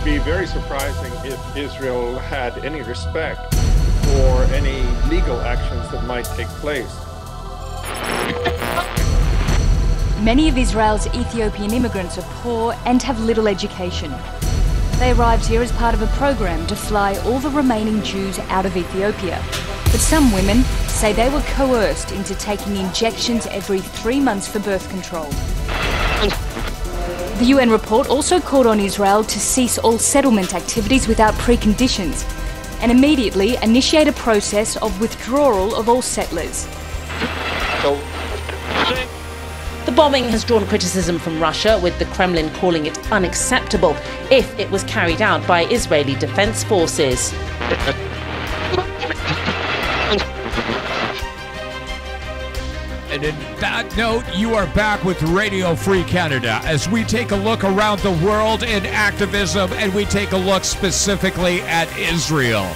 would be very surprising if Israel had any respect for any legal actions that might take place. Many of Israel's Ethiopian immigrants are poor and have little education. They arrived here as part of a program to fly all the remaining Jews out of Ethiopia. But some women say they were coerced into taking injections every 3 months for birth control. The UN report also called on Israel to cease all settlement activities without preconditions and immediately initiate a process of withdrawal of all settlers. The bombing has drawn criticism from Russia, with the Kremlin calling it unacceptable if it was carried out by Israeli defense forces. And in that note, you are back with Radio Free Canada as we take a look around the world in activism, and we take a look specifically at Israel.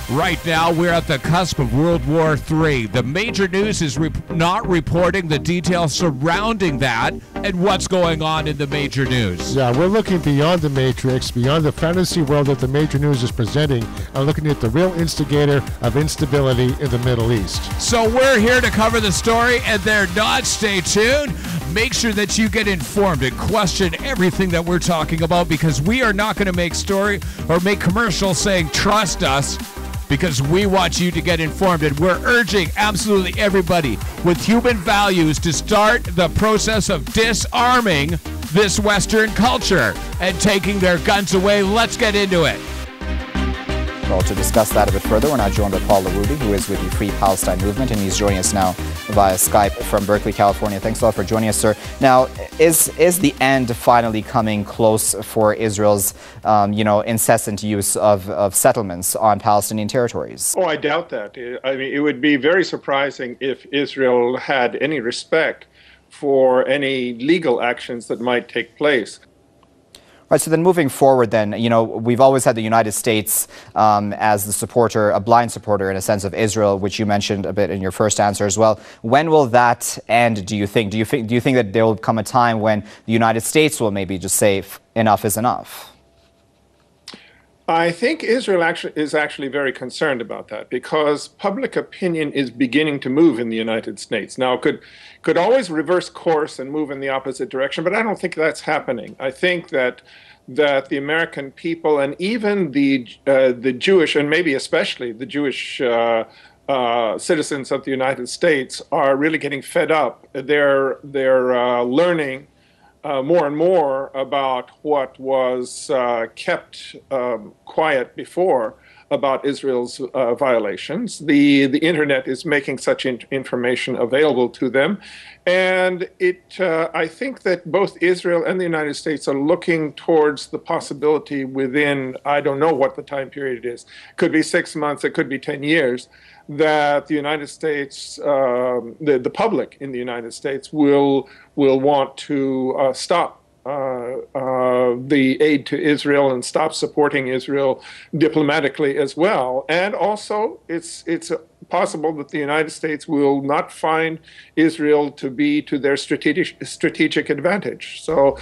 Right now, we're at the cusp of World War III. The major news is not reporting the details surrounding that and what's going on in the major news. Yeah, we're looking beyond the matrix, beyond the fantasy world that the major news is presenting, and looking at the real instigator of instability in the Middle East. So we're here to cover the story, and they're not. Stay tuned. Make sure that you get informed and question everything that we're talking about, because we are not going to make story or make commercials saying trust us, because we want you to get informed, and we're urging absolutely everybody with human values to start the process of disarming this Western culture and taking their guns away. Let's get into it. Well, to discuss that a bit further, we're now joined by Paul Larudi, who is with the Free Palestine Movement, and he's joining us now via Skype from Berkeley, California. Thanks a lot for joining us, sir. Now, is the end finally coming close for Israel's, incessant use of settlements on Palestinian territories? Oh, I doubt that. I mean, it would be very surprising if Israel had any respect for any legal actions that might take place. All right, so then moving forward then, we've always had the United States as the supporter, a blind supporter in a sense of Israel, which you mentioned a bit in your first answer as well. When will that end, do you think? Do you think that there will come a time when the United States will maybe just say enough is enough? I think Israel is actually very concerned about that, because public opinion is beginning to move in the United States. Now, it could always reverse course and move in the opposite direction, but I don't think that's happening. I think that the American people, and even the Jewish, and maybe especially the Jewish citizens of the United States, are really getting fed up. They're learning more and more about what was kept quiet before about Israel's violations. The internet is making such information available to them, and I think that both Israel and the United States are looking towards the possibility within, I don't know what the time period is, it could be 6 months, it could be 10 years, that the United States, the public in the United States will want to stop the aid to Israel and stop supporting Israel diplomatically as well. And also, it's possible that the United States will not find Israel to be to their strategic advantage. So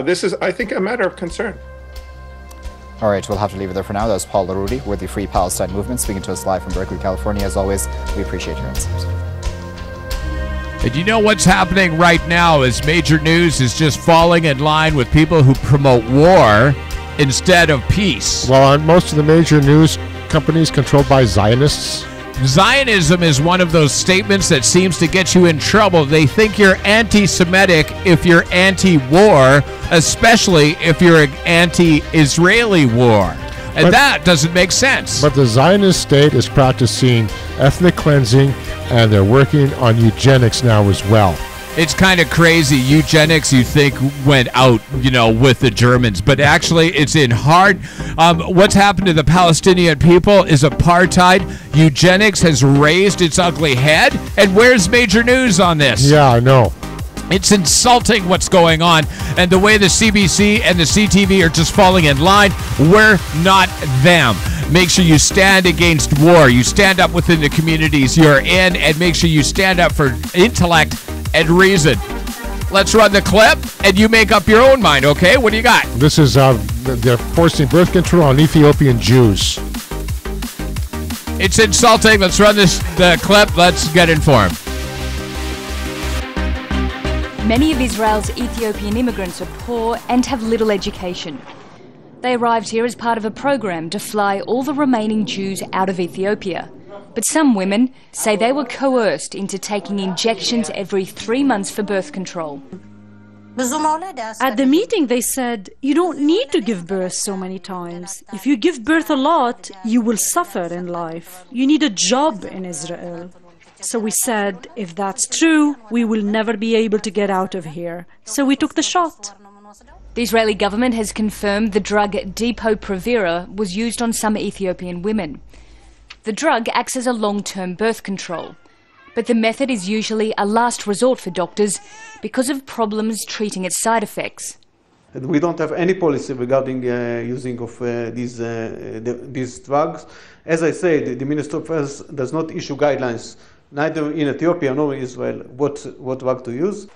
this is, I think, a matter of concern. All right, we'll have to leave it there for now. That was Paul Larudi with the Free Palestine Movement, speaking to us live from Berkeley, California. As always, we appreciate your insights. And you know what's happening right now is major news is just falling in line with people who promote war instead of peace. Well, aren't most of the major news companies controlled by Zionists? Zionism is one of those statements that seems to get you in trouble. They think you're anti-Semitic if you're anti-war, especially if you're an anti-Israeli war. And that doesn't make sense. But the Zionist state is practicing ethnic cleansing, and they're working on eugenics now as well. It's kind of crazy. Eugenics, you think, went out, with the Germans, but actually it's in hard. What's happened to the Palestinian people is apartheid. Eugenics has raised its ugly head. And where's major news on this? Yeah, I know. It's insulting what's going on, and the way the CBC and the CTV are just falling in line. We're not them. Make sure you stand against war. You stand up within the communities you're in, and make sure you stand up for intellect and reason. Let's run the clip, and you make up your own mind, okay? What do you got? This is they're forcing birth control on Ethiopian Jews. It's insulting. Let's run the clip. Let's get informed. Many of Israel's Ethiopian immigrants are poor and have little education. They arrived here as part of a program to fly all the remaining Jews out of Ethiopia. But some women say they were coerced into taking injections every 3 months for birth control. At the meeting, they said, you don't need to give birth so many times. If you give birth a lot, you will suffer in life. You need a job in Israel. So we said, if that's true, we will never be able to get out of here. So we took the shot. The Israeli government has confirmed the drug Depo-Provera was used on some Ethiopian women. The drug acts as a long-term birth control. But the method is usually a last resort for doctors because of problems treating its side effects. We don't have any policy regarding using of these drugs. As I said, the Minister of Health does not issue guidelines, neither in Ethiopia nor in Israel, what drug to use.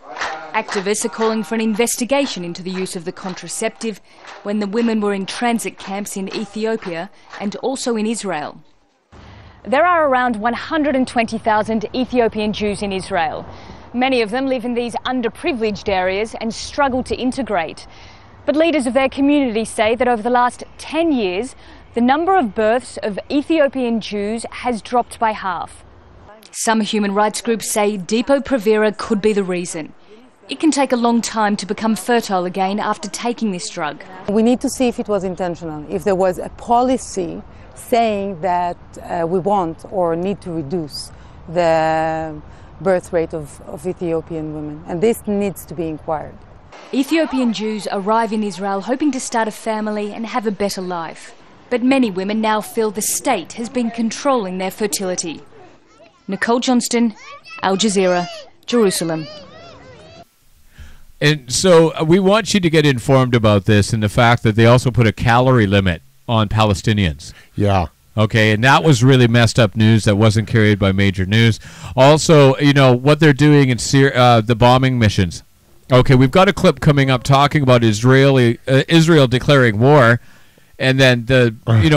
Activists are calling for an investigation into the use of the contraceptive when the women were in transit camps in Ethiopia and also in Israel. There are around 120,000 Ethiopian Jews in Israel. Many of them live in these underprivileged areas and struggle to integrate. But leaders of their community say that over the last 10 years, the number of births of Ethiopian Jews has dropped by half. Some human rights groups say Depo-Provera could be the reason. It can take a long time to become fertile again after taking this drug. We need to see if it was intentional, if there was a policy saying that we want or need to reduce the birth rate of Ethiopian women. And this needs to be inquired. Ethiopian Jews arrive in Israel hoping to start a family and have a better life. But many women now feel the state has been controlling their fertility. Nicole Johnston, Al Jazeera, Jerusalem. And so we want you to get informed about this and the fact that they also put a calorie limit on Palestinians. Yeah. Okay, and that was really messed up news that wasn't carried by major news. Also, you know, what they're doing in Syria, the bombing missions. Okay, we've got a clip coming up talking about Israel declaring war, and then the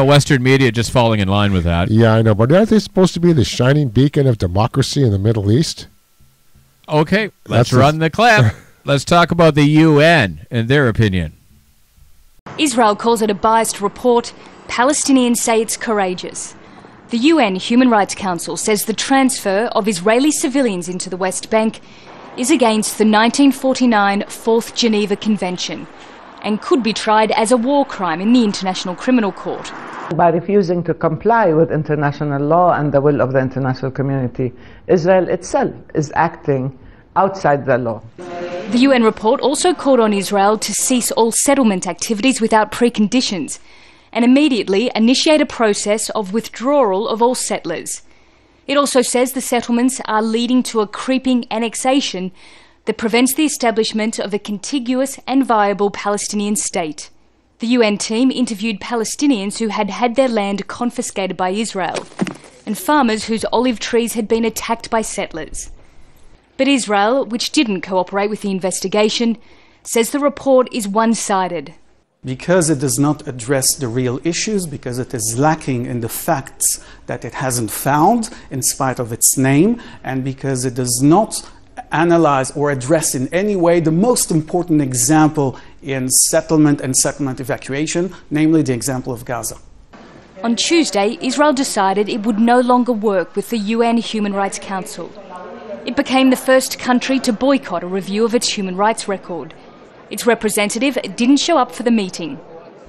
Western media just falling in line with that. Yeah, I know, but aren't they supposed to be the shining beacon of democracy in the Middle East? Okay, let's run the clip. Let's talk about the UN and their opinion. Israel calls it a biased report. Palestinians say it's courageous. The UN Human Rights Council says the transfer of Israeli civilians into the West Bank is against the 1949 Fourth Geneva Convention and could be tried as a war crime in the International Criminal Court. By refusing to comply with international law and the will of the international community, Israel itself is acting outside the law. The UN report also called on Israel to cease all settlement activities without preconditions and immediately initiate a process of withdrawal of all settlers. It also says the settlements are leading to a creeping annexation that prevents the establishment of a contiguous and viable Palestinian state. The UN team interviewed Palestinians who had had their land confiscated by Israel and farmers whose olive trees had been attacked by settlers. But Israel, which didn't cooperate with the investigation, says the report is one-sided. Because it does not address the real issues, because it is lacking in the facts that it hasn't found in spite of its name, and because it does not analyze or address in any way the most important example in settlement and settlement evacuation, namely the example of Gaza. On Tuesday, Israel decided it would no longer work with the UN Human Rights Council. It became the first country to boycott a review of its human rights record. Its representative didn't show up for the meeting.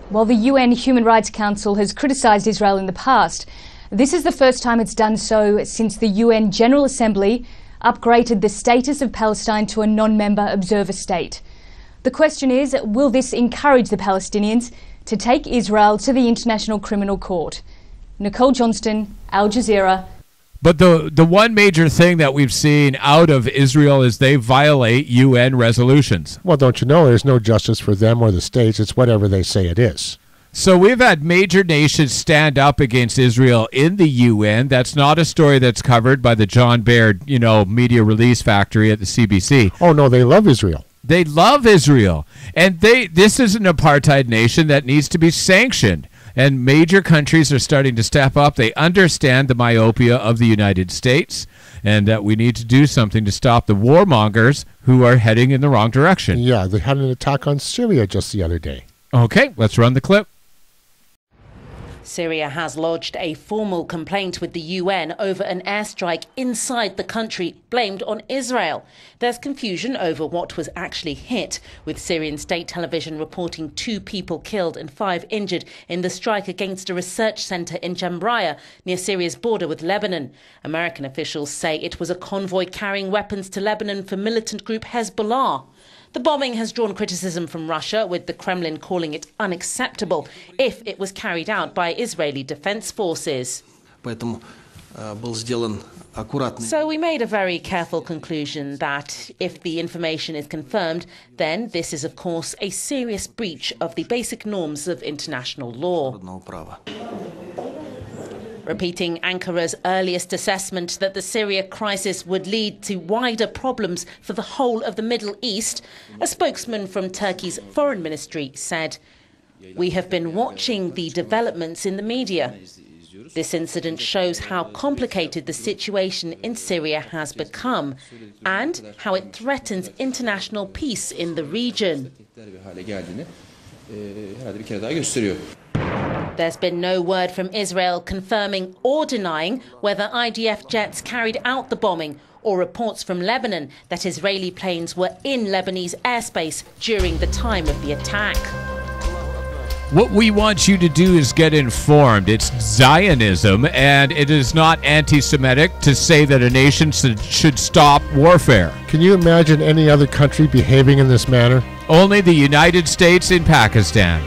While the UN Human Rights Council has criticised Israel in the past, this is the first time it's done so since the UN General Assembly upgraded the status of Palestine to a non-member observer state. The question is, will this encourage the Palestinians to take Israel to the International Criminal Court? Nicole Johnston, Al Jazeera. But the one major thing that we've seen out of Israel is they violate UN resolutions. Well, don't you know, there's no justice for them or the states. It's whatever they say it is. So we've had major nations stand up against Israel in the UN. That's not a story that's covered by the John Baird, media release factory at the CBC. Oh, no, they love Israel. They love Israel. And this is an apartheid nation that needs to be sanctioned. And major countries are starting to step up. They understand the myopia of the United States and that we need to do something to stop the warmongers who are heading in the wrong direction. Yeah, they had an attack on Syria just the other day. Okay, let's run the clip. Syria has lodged a formal complaint with the UN over an airstrike inside the country blamed on Israel. There's confusion over what was actually hit, with Syrian state television reporting 2 people killed and 5 injured in the strike against a research centre in Jambriya, near Syria's border with Lebanon. American officials say it was a convoy carrying weapons to Lebanon for militant group Hezbollah. The bombing has drawn criticism from Russia, with the Kremlin calling it unacceptable if it was carried out by Israeli defense forces. So we made a very careful conclusion that if the information is confirmed, then this is of course a serious breach of the basic norms of international law. Repeating Ankara's earliest assessment that the Syria crisis would lead to wider problems for the whole of the Middle East, a spokesman from Turkey's foreign ministry said, "We have been watching the developments in the media. This incident shows how complicated the situation in Syria has become and how it threatens international peace in the region." There's been no word from Israel confirming or denying whether IDF jets carried out the bombing, or reports from Lebanon that Israeli planes were in Lebanese airspace during the time of the attack. What we want you to do is get informed. It's Zionism, and it is not anti-Semitic to say that a nation should stop warfare. Can you imagine any other country behaving in this manner? Only the United States and Pakistan.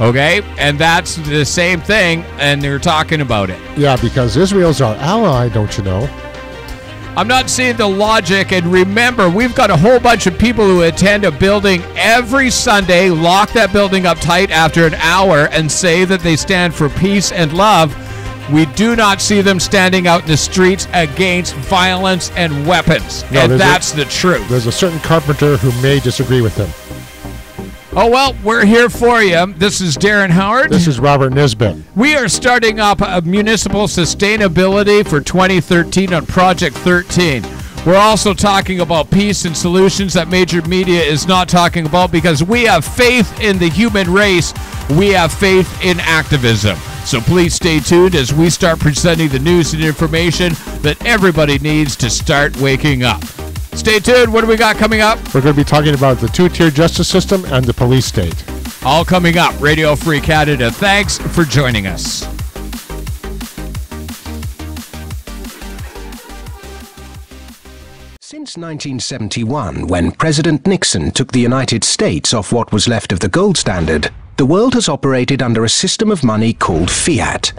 Okay? And that's the same thing, and they're talking about it. Yeah, because Israel's our ally, don't you know? I'm not seeing the logic, and remember, we've got a whole bunch of people who attend a building every Sunday, lock that building up tight after an hour, and say that they stand for peace and love. We do not see them standing out in the streets against violence and weapons. No, and that's the truth. There's a certain carpenter who may disagree with them. Oh, well, we're here for you. This is Darren Howard. This is Robert Nisbet. We are starting up municipal sustainability for 2013 on Project 13. We're also talking about peace and solutions that major media is not talking about, because we have faith in the human race. We have faith in activism. So please stay tuned as we start presenting the news and information that everybody needs to start waking up. Stay tuned. What do we got coming up? We're going to be talking about the 2-tier justice system and the police state. All coming up. Radio Free Canada. Thanks for joining us. Since 1971, when President Nixon took the United States off what was left of the gold standard, the world has operated under a system of money called fiat.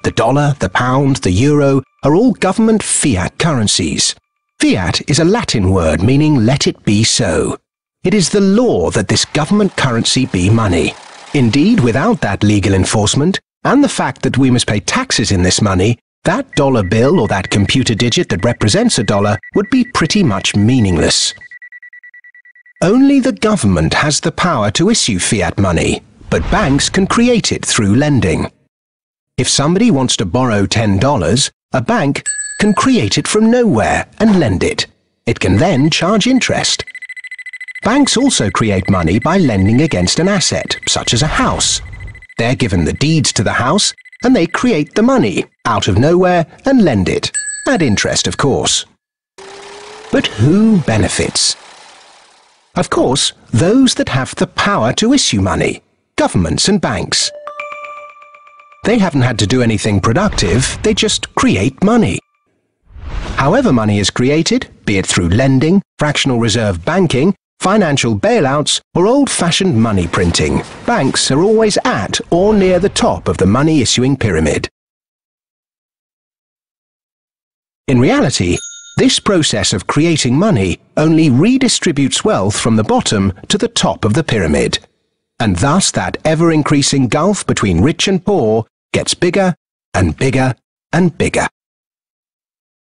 The dollar, the pound, the euro are all government fiat currencies. Fiat is a Latin word meaning let it be so. It is the law that this government currency be money. Indeed, without that legal enforcement, and the fact that we must pay taxes in this money, that dollar bill or that computer digit that represents a dollar would be pretty much meaningless. Only the government has the power to issue fiat money, but banks can create it through lending. If somebody wants to borrow $10, a bank can create it from nowhere and lend it. It can then charge interest. Banks also create money by lending against an asset, such as a house. They're given the deeds to the house, and they create the money out of nowhere and lend it, at interest, of course. But who benefits? Of course, those that have the power to issue money, governments and banks. They haven't had to do anything productive, they just create money. However money is created, be it through lending, fractional reserve banking, financial bailouts, or old-fashioned money printing, banks are always at or near the top of the money-issuing pyramid. In reality, this process of creating money only redistributes wealth from the bottom to the top of the pyramid. And thus that ever-increasing gulf between rich and poor gets bigger and bigger and bigger.